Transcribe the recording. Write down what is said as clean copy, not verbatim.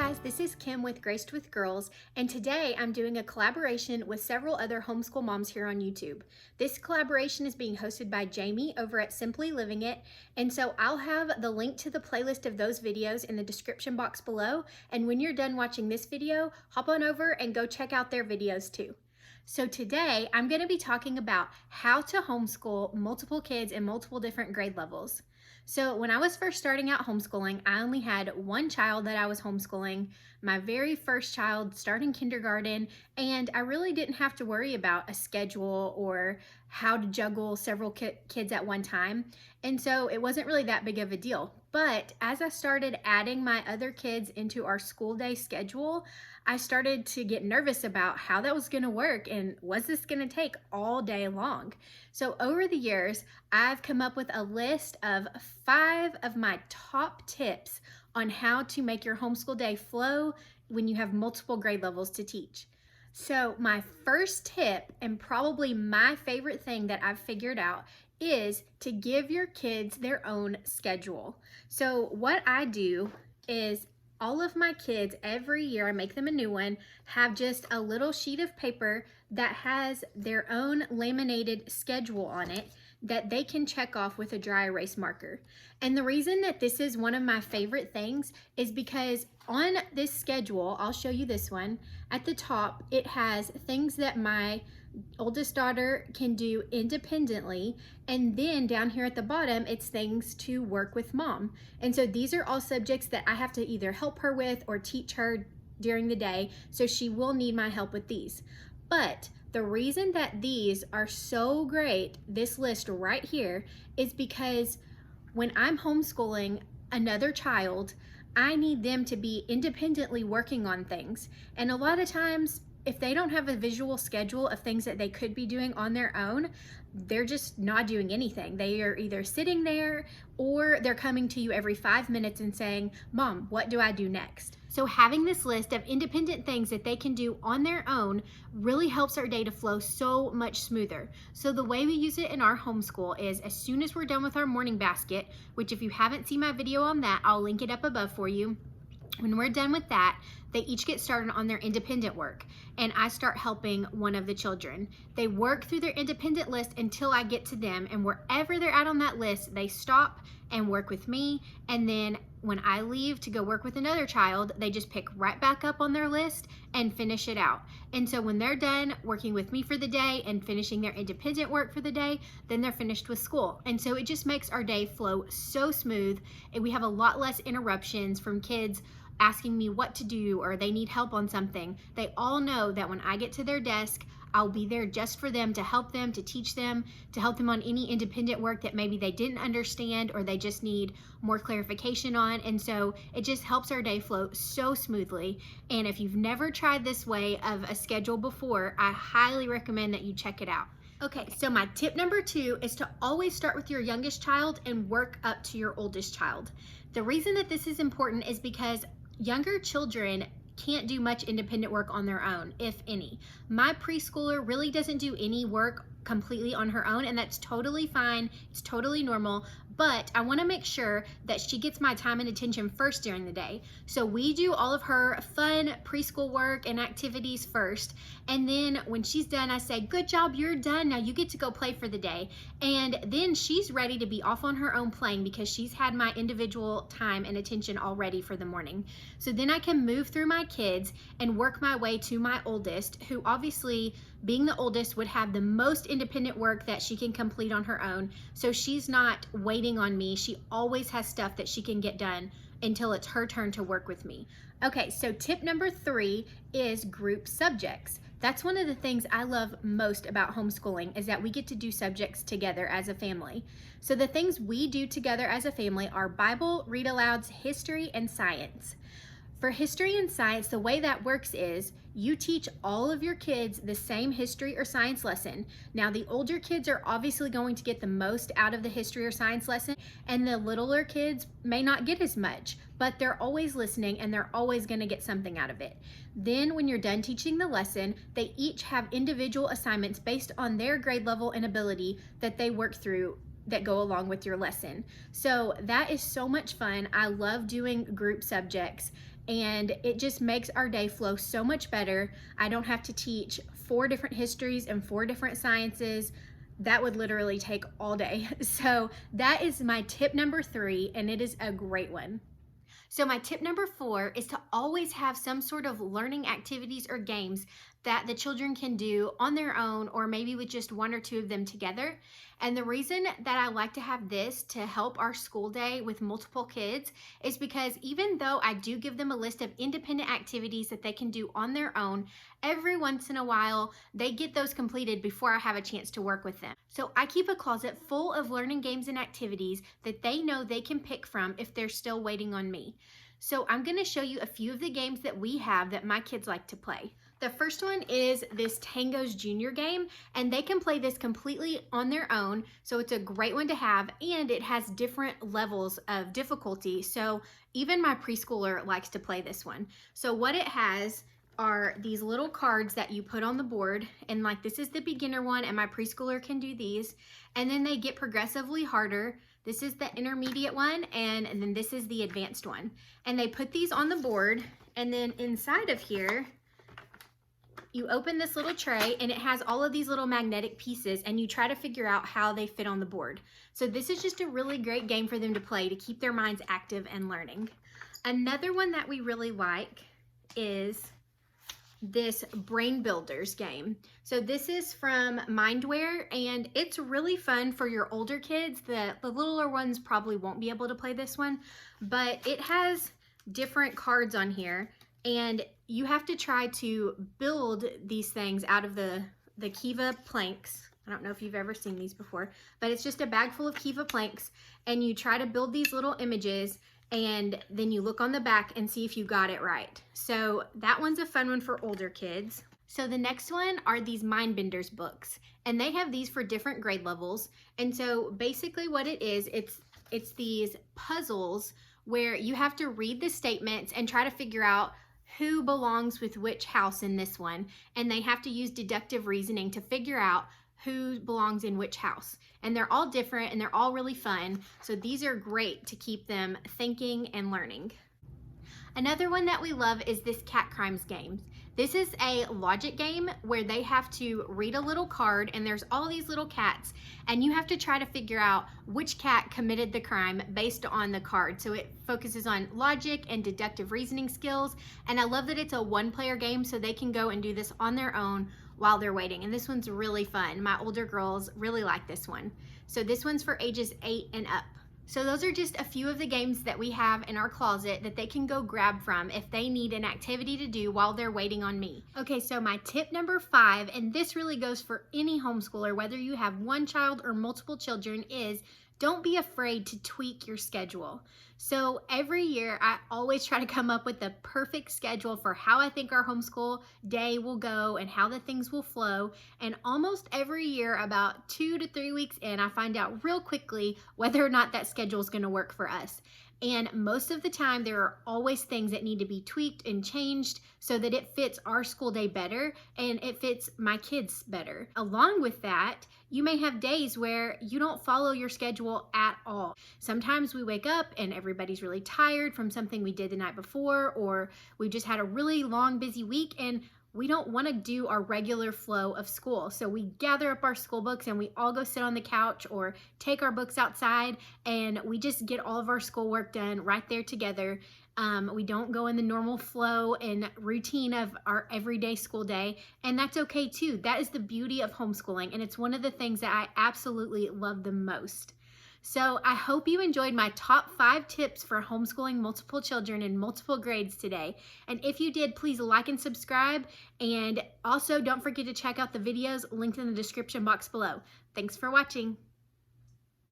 guys, this is Kim with Graced with Girls, and today I'm doing a collaboration with several other homeschool moms here on YouTube. This collaboration is being hosted by Jamie over at Simply Living It, and so I'll have the link to the playlist of those videos in the description box below, and when you're done watching this video, hop on over and go check out their videos too. So today I'm going to be talking about how to homeschool multiple kids in multiple different grade levels. So when I was first starting out homeschooling, I only had one child that I was homeschooling, my very first child starting kindergarten, and I really didn't have to worry about a schedule or how to juggle several kids at one time. And so it wasn't really that big of a deal. But as I started adding my other kids into our school day schedule, I started to get nervous about how that was going to work and was this going to take all day long. So over the years, I've come up with a list of 5 of my top tips on how to make your homeschool day flow when you have multiple grade levels to teach. So my first tip, and probably my favorite thing that I've figured out, is to give your kids their own schedule. So what I do is all of my kids, every year I make them a new one, have just a little sheet of paper that has their own laminated schedule on it that they can check off with a dry erase marker. And the reason that this is one of my favorite things is because on this schedule, I'll show you this one, at the top it has things that my oldest daughter can do independently, and then down here at the bottom it's things to work with mom. And so these are all subjects that I have to either help her with or teach her during the day, so she will need my help with these. But the reason that these are so great, this list right here, is because when I'm homeschooling another child, I need them to be independently working on things. And a lot of times, if they don't have a visual schedule of things that they could be doing on their own, they're just not doing anything. They are either sitting there or they're coming to you every 5 minutes and saying, "Mom, what do I do next?" So having this list of independent things that they can do on their own really helps our day to flow so much smoother. So the way we use it in our homeschool is as soon as we're done with our morning basket, which if you haven't seen my video on that, I'll link it up above for you. When we're done with that, they each get started on their independent work, and I start helping one of the children. They work through their independent list until I get to them, and wherever they're at on that list, they stop and work with me, and then when I leave to go work with another child, they just pick right back up on their list and finish it out. And so when they're done working with me for the day and finishing their independent work for the day, then they're finished with school. And so it just makes our day flow so smooth, and we have a lot less interruptions from kids asking me what to do or they need help on something. They all know that when I get to their desk, I'll be there just for them, to help them, to teach them, to help them on any independent work that maybe they didn't understand or they just need more clarification on. And so it just helps our day flow so smoothly. And if you've never tried this way of a schedule before, I highly recommend that you check it out. Okay, so my tip number 2 is to always start with your youngest child and work up to your oldest child. The reason that this is important is because younger children can't do much independent work on their own, if any. My preschooler really doesn't do any work completely on her own, and that's totally fine. It's totally normal, but I want to make sure that she gets my time and attention first during the day. So we do all of her fun preschool work and activities first, and then when she's done, I say, "Good job, you're done. Now you get to go play for the day." And then she's ready to be off on her own playing because she's had my individual time and attention already for the morning. So then I can move through my kids and work my way to my oldest, who obviously, being the oldest, would have the most independent work that she can complete on her own. So she's not waiting on me. She always has stuff that she can get done until it's her turn to work with me. Okay, so tip number 3 is group subjects. That's one of the things I love most about homeschooling, is that we get to do subjects together as a family. So the things we do together as a family are Bible, read-alouds, history, and science. For history and science, the way that works is you teach all of your kids the same history or science lesson. Now, the older kids are obviously going to get the most out of the history or science lesson, and the littler kids may not get as much, but they're always listening and they're always going to get something out of it. Then when you're done teaching the lesson, they each have individual assignments based on their grade level and ability that they work through that go along with your lesson. So that is so much fun. I love doing group subjects. and it just makes our day flow so much better. I don't have to teach 4 different histories and 4 different sciences. That would literally take all day. So that is my tip number 3, and it is a great one. So my tip number 4 is to always have some sort of learning activities or games that the children can do on their own, or maybe with just 1 or 2 of them together. And the reason that I like to have this to help our school day with multiple kids is because even though I do give them a list of independent activities that they can do on their own, every once in a while they get those completed before I have a chance to work with them. So I keep a closet full of learning games and activities that they know they can pick from if they're still waiting on me. So I'm going to show you a few of the games that we have that my kids like to play. The first one is this Tango's Junior game, and they can play this completely on their own, so it's a great one to have, and it has different levels of difficulty, so even my preschooler likes to play this one. So what it has are these little cards that you put on the board, and like this is the beginner one, and my preschooler can do these, and then they get progressively harder. This is the intermediate one, and then this is the advanced one. And they put these on the board, and then inside of here, you open this little tray, and it has all of these little magnetic pieces, and you try to figure out how they fit on the board. So this is just a really great game for them to play to keep their minds active and learning. Another one that we really like is this Brain Builders game. So this is from Mindware, and it's really fun for your older kids. The littler ones probably won't be able to play this one, but it has different cards on here, and you have to try to build these things out of the Kiva planks. I don't know if you've ever seen these before, but it's just a bag full of Kiva planks, and you try to build these little images, and then you look on the back and see if you got it right. So that one's a fun one for older kids. So the next one are these Mindbenders books, and they have these for different grade levels. And so basically what it is, it's these puzzles where you have to read the statements and try to figure out who belongs with which house in this one. And they have to use deductive reasoning to figure out who belongs in which house. And they're all different, and they're all really fun. So these are great to keep them thinking and learning. Another one that we love is this Cat Crimes game. This is a logic game where they have to read a little card, and there's all these little cats, and you have to try to figure out which cat committed the crime based on the card. So it focuses on logic and deductive reasoning skills, and I love that it's a one-player game, so they can go and do this on their own while they're waiting. And this one's really fun. My older girls really like this one. So this one's for ages 8 and up. So those are just a few of the games that we have in our closet that they can go grab from if they need an activity to do while they're waiting on me. Okay, so my tip number 5, and this really goes for any homeschooler, whether you have one child or multiple children, is don't be afraid to tweak your schedule. So every year I always try to come up with the perfect schedule for how I think our homeschool day will go and how the things will flow. And almost every year, about 2 to 3 weeks in, I find out real quickly whether or not that schedule is going to work for us. And most of the time, there are always things that need to be tweaked and changed so that it fits our school day better and it fits my kids better. Along with that, you may have days where you don't follow your schedule at all. Sometimes we wake up and everybody's really tired from something we did the night before, or we just had a really long, busy week, and we don't want to do our regular flow of school. So we gather up our school books and we all go sit on the couch or take our books outside, and we just get all of our schoolwork done right there together. We don't go in the normal flow and routine of our everyday school day, and that's okay too. That is the beauty of homeschooling, and it's one of the things that I absolutely love the most. So I hope you enjoyed my top 5 tips for homeschooling multiple children in multiple grades today. And if you did, please like and subscribe. And also don't forget to check out the videos linked in the description box below. Thanks for watching.